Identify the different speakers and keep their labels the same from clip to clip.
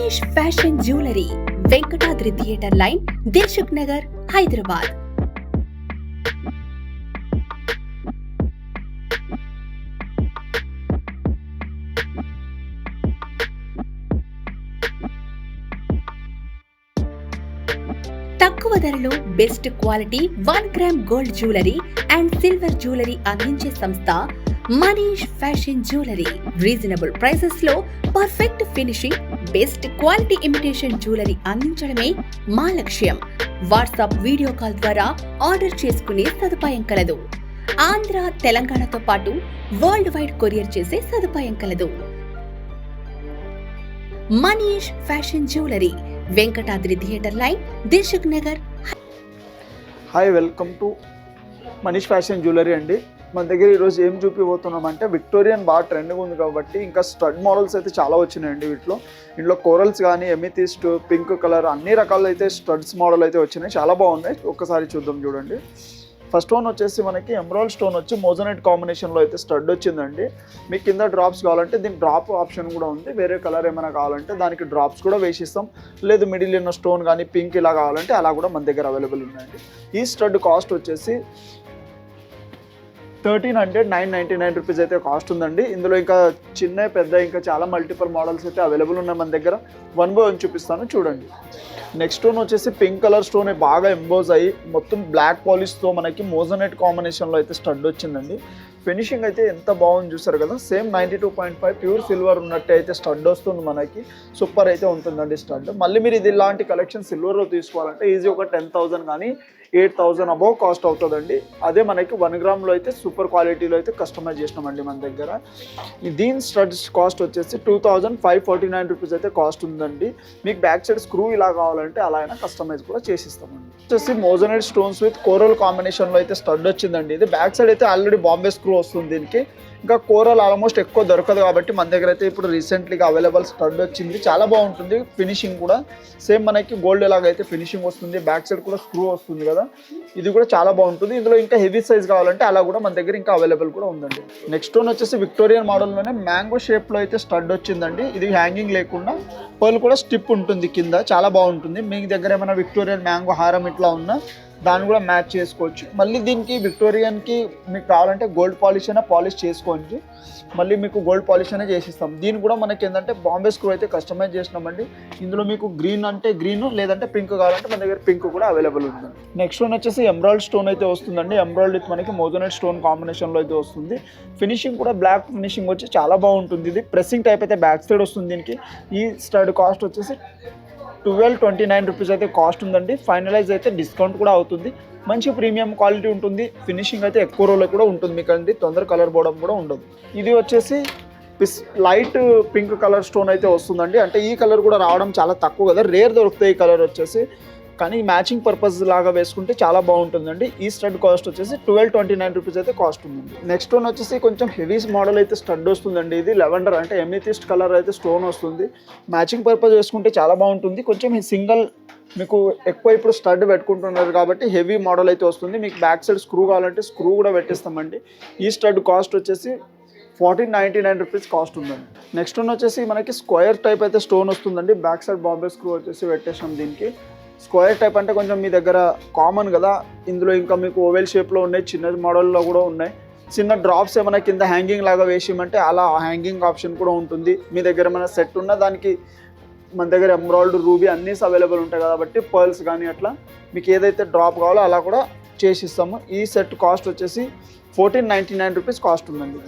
Speaker 1: Manish fashion jewellery Venkatadri theatre line Dilsukh Nagar Hyderabad. తక్కువ ధరలో best quality 1 gram gold jewellery and silver jewellery అందించే సంస్థ Manish fashion jewellery. Reasonable prices లో perfect finishing, best quality imitation jewellery అందించడమే మా లక్ష్యం. వాట్సాప్ వీడియో కాల్ ద్వారా ఆర్డర్ చేసుకునే సదుపాయం కలదు. ఆంధ్ర, తెలంగాణతో పాటు వరల్డ్ వైడ్ కొరియర్ చేసే సదుపాయం కలదు. Manish fashion jewellery, Venkatadri theatre line, Dilsukh Nagar.
Speaker 2: Hi, welcome to Manish fashion jewellery అండి. మన దగ్గర ఈరోజు ఏం చూపిపోతున్నామంటే విక్టోరియన్ బాగా ట్రెండ్గా ఉంది కాబట్టి ఇంకా స్టడ్ మోడల్స్ అయితే చాలా వచ్చినాయండి. ఇంట్లో కోరల్స్ కానీ, ఎమిథిస్ట్, పింక్ కలర్ అన్ని రకాలు అయితే స్టడ్స్ మోడల్ అయితే వచ్చినాయి. చాలా బాగున్నాయి, ఒక్కసారి చూద్దాం. చూడండి, ఫస్ట్ వన్ వచ్చేసి మనకి ఎమరాల్డ్ స్టోన్ వచ్చి మోజనైట్ కాంబినేషన్లో అయితే స్టడ్ వచ్చిందండి. మీకు కింద డ్రాప్స్ కావాలంటే దీనికి డ్రాప్ ఆప్షన్ కూడా ఉంది. వేరే కలర్ ఏమైనా కావాలంటే దానికి డ్రాప్స్ కూడా వేసిస్తాం. లేదు మిడిల్ ఉన్న స్టోన్ కానీ పింక్ ఇలా కావాలంటే అలా కూడా మన దగ్గర అవైలబుల్ ఉన్నాయండి. ఈ స్టడ్ కాస్ట్ వచ్చేసి 1399 రూపీస్ అయితే కాస్ట్ ఉందండి. ఇందులో ఇంకా చిన్న, పెద్ద ఇంకా చాలా మల్టిపుల్ మోడల్స్ అయితే అవైలబుల్ ఉన్నాయి మన దగ్గర. 1 బై 1 చూపిస్తాను, చూడండి. నెక్స్ట్ స్టోన్ వచ్చేసి పింక్ కలర్ స్టోన్ బాగా ఎంబోజ్ అయ్యి మొత్తం బ్లాక్ పాలిష్తో మనకి మోజనైట్ కాంబినేషన్లో అయితే స్టడ్ వచ్చిందండి. ఫినిషింగ్ అయితే ఎంత బాగుంది చూసారు కదా. సేమ్ 92.5 ప్యూర్ సిల్వర్ ఉన్నట్టు అయితే స్టడ్ వస్తుంది మనకి. సూపర్ అయితే ఉంటుందండి స్టడ్. మళ్ళీ మీరు ఇది ఇలాంటి కలెక్షన్ సిల్వర్లో తీసుకోవాలంటే ఈజీ ఒక 10,000 కానీ 8,000 అబౌవ్ కాస్ట్ అవుతుందండి. అదే మనకి 1 గ్రామ్లో అయితే సూపర్ క్వాలిటీలో అయితే కస్టమైజ్ చేసినామండి మన దగ్గర. దీని స్టడ్స్ కాస్ట్ వచ్చేసి 2,549 రూపీస్ అయితే కాస్ట్ ఉందండి. మీకు బ్యాక్ సైడ్ స్క్రూ ఇలా కావాలంటే అలా అయినా కస్టమైజ్ కూడా చేసిస్తామండి. వచ్చేసి మోజనైట్ స్టోన్స్ విత్ కోరల్ కాంబినేషన్లో అయితే స్టడ్ వచ్చిందండి. ఇది బ్యాక్ సైడ్ అయితే ఆల్రెడీ బాంబే స్క్రూ వస్తుంది దీనికి. ఇంకా కోరల్ ఆల్మోస్ట్ ఎక్కువ దొరకదు కాబట్టి మన దగ్గర అయితే ఇప్పుడు రీసెంట్లీగా అవైలబుల్ స్టడ్ వచ్చింది. చాలా బాగుంటుంది ఫినిషింగ్ కూడా. సేమ్ మనకి గోల్డ్ ఎలాగైతే ఫినిషింగ్ వస్తుంది, బ్యాక్ సైడ్ కూడా స్క్రూ వస్తుంది కదా, ఇది కూడా చాలా బాగుంటుంది. ఇందులో ఇంకా హెవీ సైజ్ కావాలంటే అలా కూడా మన దగ్గర ఇంకా అవైలబుల్ కూడా ఉందండి. నెక్స్ట్ వన్ వచ్చేసి విక్టోరియన్ మోడల్లోనే మ్యాంగో షేప్లో అయితే స్టడ్ వచ్చిందండి. ఇది హ్యాంగింగ్ లేకుండా పర్ల్ కూడా స్టిప్ ఉంటుంది కింద, చాలా బాగుంటుంది. మీ దగ్గర ఏమైనా విక్టోరియన్ మ్యాంగో హారం ఇట్లా ఉన్నా దాన్ని కూడా మ్యాచ్ చేసుకోవచ్చు. మళ్ళీ దీనికి విక్టోరియన్కి మీకు కావాలంటే గోల్డ్ పాలిష్ అయినా పాలిష్ చేసుకోవచ్చు. మళ్ళీ మీకు గోల్డ్ పాలిష్ అయినా చేసిస్తాం. దీన్ని కూడా మనకి ఏంటంటే బాంబే స్క్రూ అయితే కస్టమైజ్ చేసినామండి. ఇందులో మీకు గ్రీన్ అంటే గ్రీన్, లేదంటే పింక్ కావాలంటే మన దగ్గర పింక్ కూడా అవైలబుల్ ఉందండి. నెక్స్ట్ వన్ వచ్చేసి ఎమరాల్డ్ స్టోన్ అయితే వస్తుందండి. ఎమరాల్డ్ విత్ మనకి మోజనైట్ స్టోన్ కాంబినేషన్లో అయితే వస్తుంది. ఫినిషింగ్ కూడా బ్లాక్ ఫినిషింగ్ వచ్చి చాలా బాగుంటుంది. ఇది ప్రెస్సింగ్ టైప్ అయితే బ్యాక్ సైడ్ వస్తుంది దీనికి. ఈ స్టడ్ కాస్ట్ వచ్చేసి 1229 రూపీస్ అయితే కాస్ట్ ఉందండి. ఫైనలైజ్ అయితే డిస్కౌంట్ కూడా అవుతుంది. మంచి ప్రీమియం క్వాలిటీ ఉంటుంది. ఫినిషింగ్ అయితే ఎక్కువ రోజులు కూడా ఉంటుంది మీకు అండి. తొందర కలర్ పోవడం కూడా ఉండదు. ఇది వచ్చేసి లైట్ పింక్ కలర్ స్టోన్ అయితే వస్తుందండి. అంటే ఈ కలర్ కూడా రావడం చాలా తక్కువ కదా, రేర్ దొరుకుతాయి ఈ కలర్ వచ్చేసి. కానీ మ్యాచింగ్ పర్పస్ లాగా వేసుకుంటే చాలా బాగుంటుందండి. ఈ స్టడ్ కాస్ట్ వచ్చేసి 1229 రూపీస్ అయితే కాస్ట్ ఉందండి. నెక్స్ట్ వన్ వచ్చేసి కొంచెం హెవీ మోడల్ అయితే స్టడ్ వస్తుందండి. ఇది లెవెండర్ అంటే ఎమిథిస్ట్ కలర్ అయితే స్టోన్ వస్తుంది. మ్యాచింగ్ పర్పస్ వేసుకుంటే చాలా బాగుంటుంది. కొంచెం సింగిల్ మీకు ఎక్కువ ఇప్పుడు స్టడ్ పెట్టుకుంటున్నారు కాబట్టి హెవీ మోడల్ అయితే వస్తుంది. మీకు బ్యాక్ సైడ్ స్క్రూ కావాలంటే స్క్రూ కూడా పెట్టిస్తామండి. ఈ స్టడ్ కాస్ట్ వచ్చేసి 1499 రూపీస్ కాస్ట్ ఉందండి. నెక్స్ట్ వన్ వచ్చేసి మనకి స్క్వేర్ టైప్ అయితే స్టోన్ వస్తుందండి. బ్యాక్ సైడ్ బాంబే స్క్రూ వచ్చేసి పెట్టేసాం దీనికి. స్క్వేర్ టైప్ అంటే కొంచెం మీ దగ్గర కామన్ కదా. ఇందులో ఇంకా మీకు ఓవెల్ షేప్లో ఉన్నాయి, చిన్న మోడల్లో కూడా ఉన్నాయి. చిన్న డ్రాప్స్ ఏమైనా కింద హ్యాంగింగ్ లాగా వేసామంటే అలా హ్యాంగింగ్ ఆప్షన్ కూడా ఉంటుంది. మీ దగ్గర ఏమైనా సెట్ ఉన్న దానికి మన దగ్గర ఎమరాల్డ్, రూబీ అన్నీ అవైలబుల్ ఉంటాయి కాబట్టి పర్ల్స్ కానీ అట్లా మీకు ఏదైతే డ్రాప్ కావాలో అలా కూడా చేసిస్తాము. ఈ సెట్ కాస్ట్ వచ్చేసి 1499 రూపీస్ కాస్ట్ ఉందండి.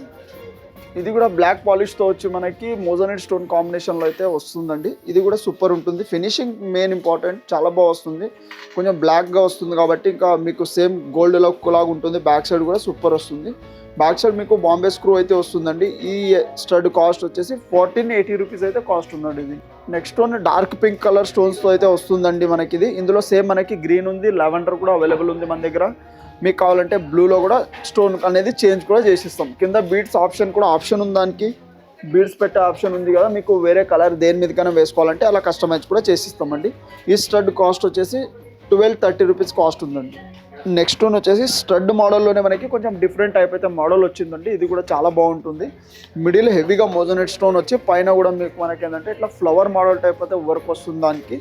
Speaker 2: ఇది కూడా బ్లాక్ పాలిష్తో వచ్చి మనకి మోజనైట్ స్టోన్ కాంబినేషన్లో అయితే వస్తుందండి. ఇది కూడా సూపర్ ఉంటుంది. ఫినిషింగ్ మెయిన్ ఇంపార్టెంట్, చాలా బాగా వస్తుంది. కొంచెం బ్లాక్గా వస్తుంది కాబట్టి ఇంకా మీకు సేమ్ గోల్డ్ లుక్ లాగా ఉంటుంది. బ్యాక్ సైడ్ కూడా సూపర్ వస్తుంది. బ్యాక్ సైడ్ మీకు బాంబే స్క్రూ అయితే వస్తుందండి. ఈ స్టడ్ కాస్ట్ వచ్చేసి 1480 రూపీస్ అయితే కాస్ట్ ఉందండి. ఇది next one dark pink colour స్టోన్స్తో అయితే వస్తుందండి మనకి ఇది. ఇందులో సేమ్ మనకి గ్రీన్ ఉంది, లెవెండర్ కూడా అవైలబుల్ ఉంది మన దగ్గర. మీకు కావాలంటే బ్లూలో కూడా స్టోన్ అనేది చేంజ్ కూడా చేసిస్తాం. కింద బీడ్స్ ఆప్షన్ కూడా ఆప్షన్ ఉంది, దానికి బీడ్స్ పెట్టే ఆప్షన్ ఉంది కదా. మీకు వేరే కలర్ దేని మీదకైనా వేసుకోవాలంటే అలా కస్టమైజ్ కూడా చేసిస్తామండి. ఈ స్టడ్ కాస్ట్ వచ్చేసి 1230 రూపీస్ కాస్ట్ ఉందండి. నెక్స్ట్ వన్ వచ్చేసి స్టడ్ మోడల్లోనే మనకి కొంచెం డిఫరెంట్ టైప్ అయితే మోడల్ వచ్చిందండి. ఇది కూడా చాలా బాగుంటుంది. మిడిల్ హెవీగా మోజోనెట్ స్టోన్ వచ్చి పైన కూడా మీకు మనకి ఏంటంటే ఇట్లా ఫ్లవర్ మోడల్ టైప్ అయితే వర్క్ వస్తుంది. దానికి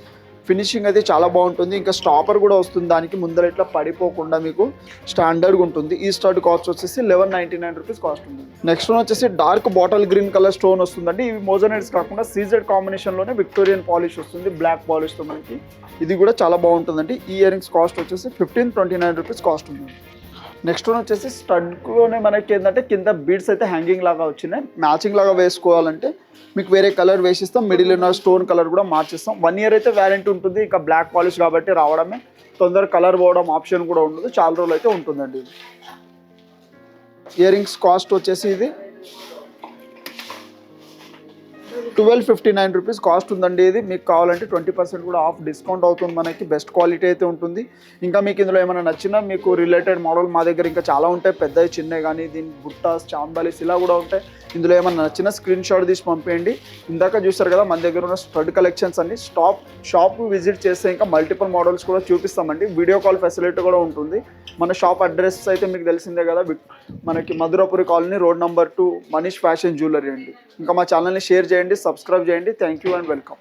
Speaker 2: ఫినిషింగ్ అయితే చాలా బాగుంటుంది. ఇంకా స్టాపర్ కూడా వస్తుంది దానికి, ముందర ఇట్లా పడిపోకుండా మీకు స్టాండర్డ్గా ఉంటుంది. ఈ స్టడ్ కాస్ట్ వచ్చేసి 1199 రూపీస్ కాస్ట్ ఉంది. నెక్స్ట్ వన్ వచ్చేసి dark bottle green colour stone వస్తుందండి. ఇవి మోజోనెట్స్ కాకుండా సీజెడ్ కాంబినేషన్లోనే విక్టోరియన్ పాలిష్ వస్తుంది, బ్లాక్ పాలిష్తో మనకి. ఇది కూడా చాలా బాగుంటుందండి. ఈ ఇయర్ రింగ్స్ కాస్ట్ వచ్చేసి 1529 రూపీస్ కాస్ట్ ఉంది. నెక్స్ట్ వన్ వచ్చేసి స్టడ్లోనే మనకి ఏంటంటే కింద బీడ్స్ అయితే హ్యాంగింగ్ లాగా వచ్చినాయి. మ్యాచింగ్ లాగా వేసుకోవాలంటే మీకు వేరే కలర్ వేసిస్తాం, మిడిల్ ఉన్న స్టోన్ కలర్ కూడా మార్చిస్తాం. 1 ఇయర్ అయితే వ్యారంటీ ఉంటుంది. ఇంకా బ్లాక్ పాలిష్ కాబట్టి రావడమే, తొందర కలర్ పోవడం ఆప్షన్ కూడా ఉండదు. చాలా రోజులు అయితే ఉంటుందండి. ఇయర్ రింగ్స్ కాస్ట్ వచ్చేసి ఇది 1259 రూపీస్ కాస్ట్ ఉందండి. ఇది మీకు కావాలంటే 20% కూడా ఆఫ్ డిస్కౌంట్ అవుతుంది. మనకి బెస్ట్ క్వాలిటీ అయితే ఉంటుంది. ఇంకా మీకు ఇందులో ఏమైనా నచ్చినా మీకు రిలేటెడ్ మోడల్ మా దగ్గర ఇంకా చాలా ఉంటాయి, పెద్దవి చిన్నవి కానీ, దీని బుట్టాస్ చాంబాలిస్ ఇలా కూడా ఉంటాయి. ఇందులో ఏమైనా నచ్చినా స్క్రీన్ షాట్ తీసి పంపేయండి. ఇందాక చూస్తారు కదా మన దగ్గర ఉన్న స్టడ్ కలెక్షన్స్ అన్ని షాప్ విజిట్ చేస్తే ఇంకా మల్టిపుల్ మోడల్స్ కూడా చూపిస్తామండి. వీడియో కాల్ ఫెసిలిటీ కూడా ఉంటుంది. మన షాప్ అడ్రస్ అయితే మీకు తెలిసిందే కదా, మనకి Madhurapuri colony, road number 2, Manish fashion jewellery అండి. ఇంకా మా ఛానల్ని షేర్ చేయండి, సబ్స్క్రైబ్ చేయండి. Thank you and welcome.